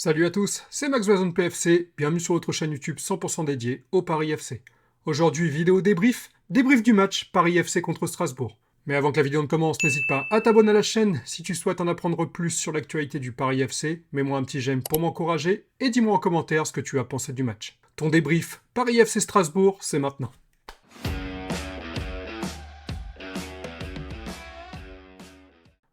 Salut à tous, c'est Max Wazon PFC, bienvenue sur votre chaîne YouTube 100% dédiée au Paris FC. Aujourd'hui, vidéo débrief du match Paris FC contre Strasbourg. Mais avant que la vidéo ne commence, n'hésite pas à t'abonner à la chaîne si tu souhaites en apprendre plus sur l'actualité du Paris FC. Mets-moi un petit j'aime pour m'encourager et dis-moi en commentaire ce que tu as pensé du match. Ton débrief Paris FC Strasbourg, c'est maintenant.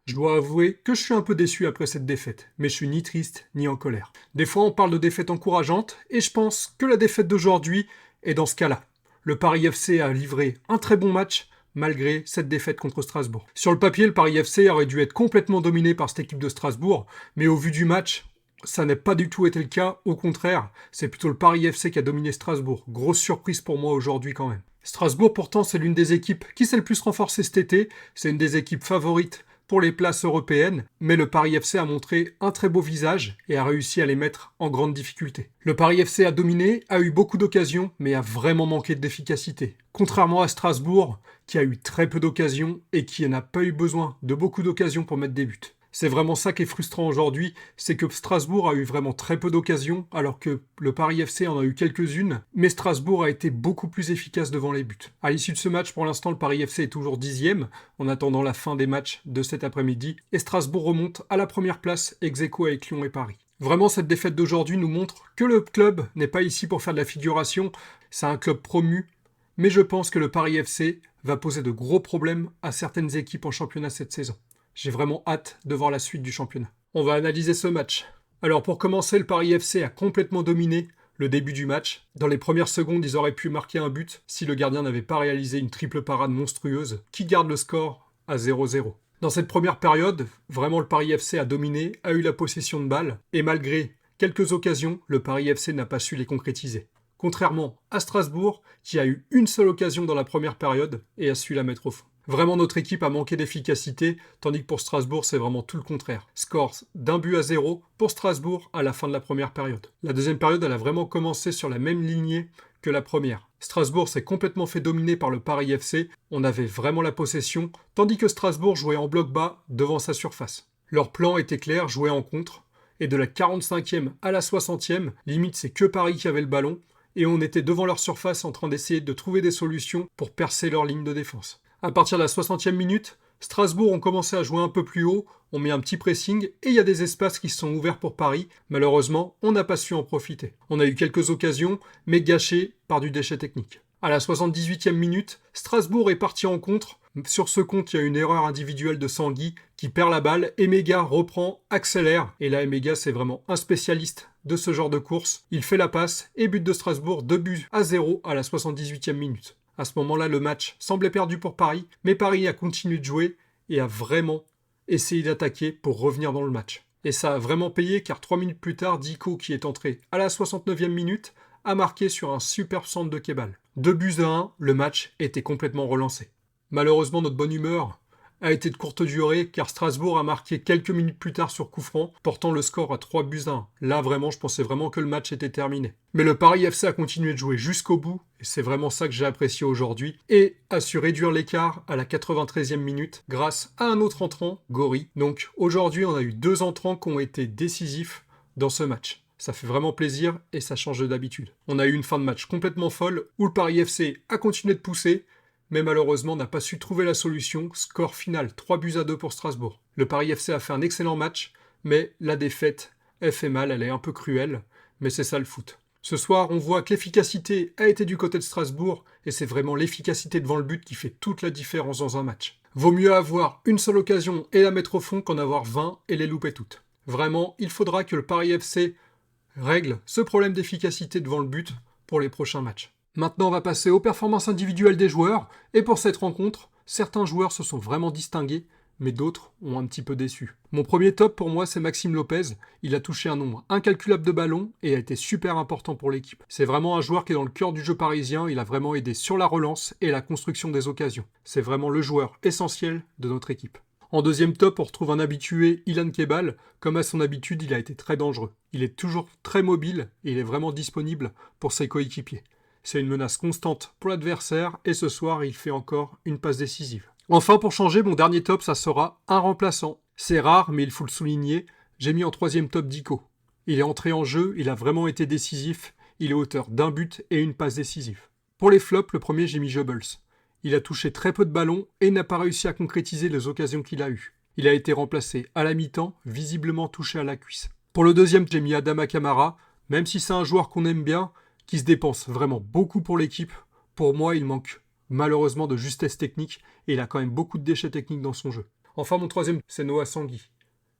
Je dois avouer que je suis un peu déçu après cette défaite, mais je suis ni triste ni en colère. Des fois on parle de défaites encourageantes, et je pense que la défaite d'aujourd'hui est dans ce cas-là. Le Paris FC a livré un très bon match, malgré cette défaite contre Strasbourg. Sur le papier, le Paris FC aurait dû être complètement dominé par cette équipe de Strasbourg, mais au vu du match, ça n'a pas du tout été le cas, au contraire, c'est plutôt le Paris FC qui a dominé Strasbourg. Grosse surprise pour moi aujourd'hui quand même. Strasbourg pourtant c'est l'une des équipes qui s'est le plus renforcée cet été, c'est une des équipes favorites pour les places européennes, mais le Paris FC a montré un très beau visage et a réussi à les mettre en grande difficulté. Le Paris FC a dominé, a eu beaucoup d'occasions, mais a vraiment manqué d'efficacité. Contrairement à Strasbourg, qui a eu très peu d'occasions et qui n'a pas eu besoin de beaucoup d'occasions pour mettre des buts. C'est vraiment ça qui est frustrant aujourd'hui, c'est que Strasbourg a eu vraiment très peu d'occasions, alors que le Paris FC en a eu quelques-unes, mais Strasbourg a été beaucoup plus efficace devant les buts. À l'issue de ce match, pour l'instant, le Paris FC est toujours 10e, en attendant la fin des matchs de cet après-midi, et Strasbourg remonte à la première place, ex-aequo avec Lyon et Paris. Vraiment, cette défaite d'aujourd'hui nous montre que le club n'est pas ici pour faire de la figuration, c'est un club promu, mais je pense que le Paris FC va poser de gros problèmes à certaines équipes en championnat cette saison. J'ai vraiment hâte de voir la suite du championnat. On va analyser ce match. Alors pour commencer, le Paris FC a complètement dominé le début du match. Dans les premières secondes, ils auraient pu marquer un but si le gardien n'avait pas réalisé une triple parade monstrueuse qui garde le score à 0-0. Dans cette première période, vraiment le Paris FC a dominé, a eu la possession de balle, et malgré quelques occasions, le Paris FC n'a pas su les concrétiser. Contrairement à Strasbourg, qui a eu une seule occasion dans la première période et a su la mettre au fond. Vraiment, notre équipe a manqué d'efficacité, tandis que pour Strasbourg, c'est vraiment tout le contraire. Score d'1-0 pour Strasbourg à la fin de la première période. La deuxième période, elle a vraiment commencé sur la même lignée que la première. Strasbourg s'est complètement fait dominer par le Paris FC, on avait vraiment la possession, tandis que Strasbourg jouait en bloc bas devant sa surface. Leur plan était clair, jouer en contre, et de la 45e à la 60e, limite c'est que Paris qui avait le ballon, et on était devant leur surface en train d'essayer de trouver des solutions pour percer leur ligne de défense. À partir de la 60e minute, Strasbourg ont commencé à jouer un peu plus haut, on met un petit pressing et il y a des espaces qui se sont ouverts pour Paris. Malheureusement, on n'a pas su en profiter. On a eu quelques occasions, mais gâchées par du déchet technique. À la 78e minute, Strasbourg est parti en contre. Sur ce compte, il y a une erreur individuelle de Sanguy qui perd la balle. Emega reprend, accélère. Et là, Emega, c'est vraiment un spécialiste de ce genre de course. Il fait la passe et but de Strasbourg, 2-0 à la 78e minute. À ce moment-là, le match semblait perdu pour Paris, mais Paris a continué de jouer et a vraiment essayé d'attaquer pour revenir dans le match. Et ça a vraiment payé car 3 minutes plus tard, Diko, qui est entré à la 69e minute, a marqué sur un superbe centre de Kebal. 2-1, le match était complètement relancé. Malheureusement, notre bonne humeur a été de courte durée car Strasbourg a marqué quelques minutes plus tard sur coup franc, portant le score à 3-1. Là, vraiment, je pensais vraiment que le match était terminé. Mais le Paris FC a continué de jouer jusqu'au bout, et c'est vraiment ça que j'ai apprécié aujourd'hui, et a su réduire l'écart à la 93e minute grâce à un autre entrant, Gori. Donc aujourd'hui, on a eu 2 entrants qui ont été décisifs dans ce match. Ça fait vraiment plaisir et ça change d'habitude. On a eu une fin de match complètement folle où le Paris FC a continué de pousser, mais malheureusement n'a pas su trouver la solution. Score final 3-2 pour Strasbourg. Le Paris FC a fait un excellent match, mais la défaite, elle fait mal, elle est un peu cruelle, mais c'est ça le foot. Ce soir, on voit que l'efficacité a été du côté de Strasbourg, et c'est vraiment l'efficacité devant le but qui fait toute la différence dans un match. Vaut mieux avoir une seule occasion et la mettre au fond qu'en avoir 20 et les louper toutes. Vraiment, il faudra que le Paris FC règle ce problème d'efficacité devant le but pour les prochains matchs. Maintenant, on va passer aux performances individuelles des joueurs, et pour cette rencontre, certains joueurs se sont vraiment distingués, mais d'autres ont un petit peu déçu. Mon premier top pour moi, c'est Maxime Lopez. Il a touché un nombre incalculable de ballons et a été super important pour l'équipe. C'est vraiment un joueur qui est dans le cœur du jeu parisien, il a vraiment aidé sur la relance et la construction des occasions. C'est vraiment le joueur essentiel de notre équipe. En deuxième top, on retrouve un habitué, Ilan Kebal. Comme à son habitude, il a été très dangereux. Il est toujours très mobile et il est vraiment disponible pour ses coéquipiers. C'est une menace constante pour l'adversaire et ce soir, il fait encore une passe décisive. Enfin, pour changer, mon dernier top, ça sera un remplaçant. C'est rare, mais il faut le souligner, j'ai mis en troisième top Diko. Il est entré en jeu, il a vraiment été décisif, il est auteur d'un but et une passe décisive. Pour les flops, le premier j'ai mis Goebbels. Il a touché très peu de ballons et n'a pas réussi à concrétiser les occasions qu'il a eues. Il a été remplacé à la mi-temps, visiblement touché à la cuisse. Pour le deuxième, j'ai mis Adama Kamara, même si c'est un joueur qu'on aime bien, qui se dépense vraiment beaucoup pour l'équipe. Pour moi, il manque malheureusement de justesse technique et il a quand même beaucoup de déchets techniques dans son jeu. Enfin, mon troisième, c'est Noah Sangui.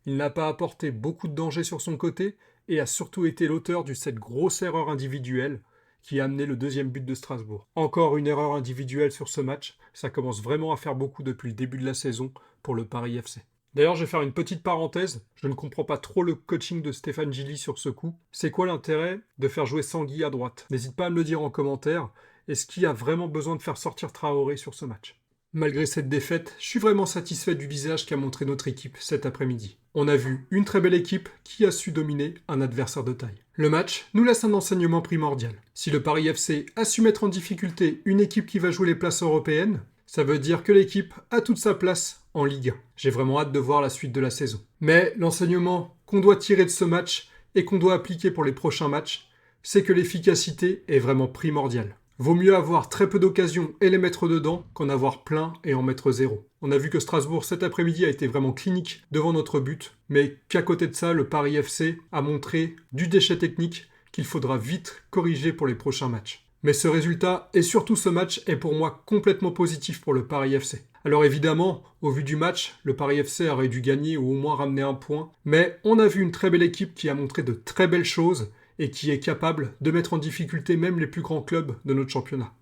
Il n'a pas apporté beaucoup de danger sur son côté et a surtout été l'auteur de cette grosse erreur individuelle qui a amené le deuxième but de Strasbourg. Encore une erreur individuelle sur ce match, ça commence vraiment à faire beaucoup depuis le début de la saison pour le Paris FC. D'ailleurs, je vais faire une petite parenthèse, je ne comprends pas trop le coaching de Stéphane Gilly sur ce coup. C'est quoi l'intérêt de faire jouer Sangui à droite? N'hésite pas à me le dire en commentaire, est-ce qu'il y a vraiment besoin de faire sortir Traoré sur ce match? Malgré cette défaite, je suis vraiment satisfait du visage qu'a montré notre équipe cet après-midi. On a vu une très belle équipe qui a su dominer un adversaire de taille. Le match nous laisse un enseignement primordial. Si le Paris FC a su mettre en difficulté une équipe qui va jouer les places européennes, ça veut dire que l'équipe a toute sa place en Ligue 1. J'ai vraiment hâte de voir la suite de la saison. Mais l'enseignement qu'on doit tirer de ce match et qu'on doit appliquer pour les prochains matchs, c'est que l'efficacité est vraiment primordiale. Vaut mieux avoir très peu d'occasions et les mettre dedans qu'en avoir plein et en mettre zéro. On a vu que Strasbourg cet après-midi a été vraiment clinique devant notre but, mais qu'à côté de ça, le Paris FC a montré du déchet technique qu'il faudra vite corriger pour les prochains matchs. Mais ce résultat, et surtout ce match, est pour moi complètement positif pour le Paris FC. Alors évidemment, au vu du match, le Paris FC aurait dû gagner ou au moins ramener un point, mais on a vu une très belle équipe qui a montré de très belles choses, et qui est capable de mettre en difficulté même les plus grands clubs de notre championnat.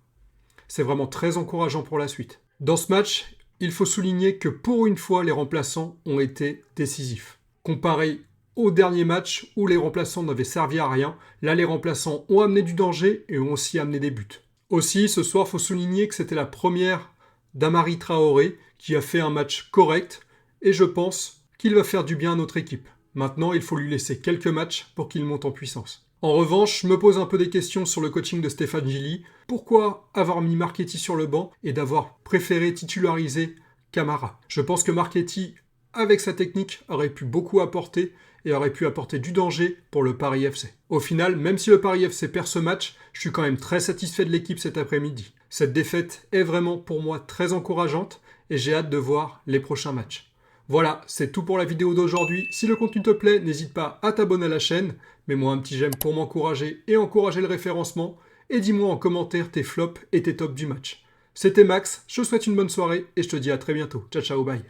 C'est vraiment très encourageant pour la suite. Dans ce match, il faut souligner que pour une fois, les remplaçants ont été décisifs. Comparé au dernier match où les remplaçants n'avaient servi à rien, là les remplaçants ont amené du danger et ont aussi amené des buts. Aussi, ce soir, il faut souligner que c'était la première d'Amari Traoré qui a fait un match correct et je pense qu'il va faire du bien à notre équipe. Maintenant, il faut lui laisser quelques matchs pour qu'il monte en puissance. En revanche, je me pose un peu des questions sur le coaching de Stéphane Gilly. Pourquoi avoir mis Marchetti sur le banc et d'avoir préféré titulariser Kamara? Je pense que Marchetti, avec sa technique, aurait pu beaucoup apporter et aurait pu apporter du danger pour le Paris FC. Au final, même si le Paris FC perd ce match, je suis quand même très satisfait de l'équipe cet après-midi. Cette défaite est vraiment pour moi très encourageante et j'ai hâte de voir les prochains matchs. Voilà, c'est tout pour la vidéo d'aujourd'hui. Si le contenu te plaît, n'hésite pas à t'abonner à la chaîne. Mets-moi un petit j'aime pour m'encourager et encourager le référencement. Et dis-moi en commentaire tes flops et tes tops du match. C'était Max, je te souhaite une bonne soirée et je te dis à très bientôt. Ciao ciao, bye.